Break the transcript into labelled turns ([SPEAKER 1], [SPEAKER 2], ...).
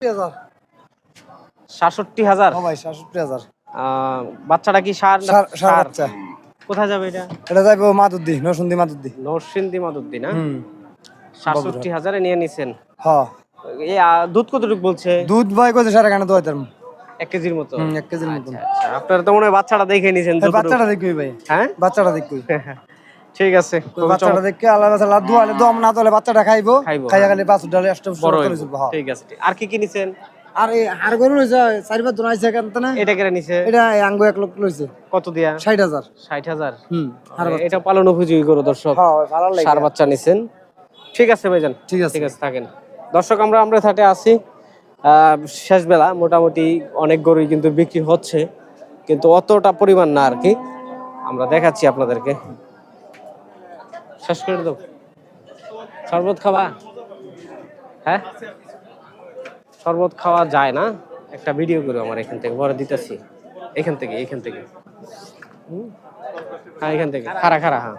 [SPEAKER 1] ৬৭,০০০।
[SPEAKER 2] ও ভাই ৬৭,০০০।
[SPEAKER 1] বাচ্চাটা কি ষাঁড়?
[SPEAKER 2] ষাঁড় বাচ্চা।
[SPEAKER 1] কোথায় যাবে এটা?
[SPEAKER 2] এটা যাইবো মাদুদ্দি, নরসিংদী মাদুদ্দি।
[SPEAKER 1] নরসিংদী মাদুদ্দি না?
[SPEAKER 2] হুম।
[SPEAKER 1] ৬৭,০০০ নিয়ে নিছেন।
[SPEAKER 2] হ্যাঁ।
[SPEAKER 1] দুধ কতটুকু বলছে?
[SPEAKER 2] দুধ ভাই কইছে 8.5 দোয়াইতাম।
[SPEAKER 1] ১ কেজির মতো।
[SPEAKER 2] 1 কেজির মতো।
[SPEAKER 1] আচ্ছা। আপনারা তো মনে হয় বাচ্চাটা দেখে নিছেন
[SPEAKER 2] এই বাচ্চাটা দেখবি ভাই।
[SPEAKER 1] হ্যাঁ?
[SPEAKER 2] বাচ্চাটা দেখবি।
[SPEAKER 1] ঠিক আছে।
[SPEAKER 2] বাচ্চাটা দেখে আল্লাহ বাচ্চা দোয়ালে দম না তোলে বাচ্চাটা খাইবো। খাইয়া খালি বাছুর ডালে আসতে
[SPEAKER 1] বড়
[SPEAKER 2] করে চলবো।
[SPEAKER 1] ঠিক আছে। আর কি নিছেন?
[SPEAKER 2] আর এই আর গরু লইছে 4-5 জন আইছে কেনতে না?
[SPEAKER 1] এটা কেন নিছে?
[SPEAKER 2] এটা আঙ্গো 1 লক্ষ লইছে।
[SPEAKER 1] কত দিয়া?
[SPEAKER 2] 60,000।
[SPEAKER 1] 60,000।
[SPEAKER 2] এটা
[SPEAKER 1] পালন উপযোগী গরু দর্শক।
[SPEAKER 2] হ্যাঁ ভালো লাগে।
[SPEAKER 1] ষাঁড় বাচ্চা নিছেন। ঠিক আছে ভাইজান। ঠিক আছে থাকেন। দর্শক আমরা থাটে আছি। শেষ বেলা মোটামুটি অনেক গরুই কিন্তু বিক্রি হচ্ছে, কিন্তু অতটা পরিমাণ না আর কি। আমরা দেখাচ্ছি আপনাদেরকে। শেষ করে দাও। শরবত খাওয়া? হ্যাঁ, শরবত খাওয়া যায় না। একটা ভিডিও করো আমার এখান থেকে, পরে দিতেছি। এখান থেকে হ্যাঁ, এখান থেকে খারা হ্যাঁ।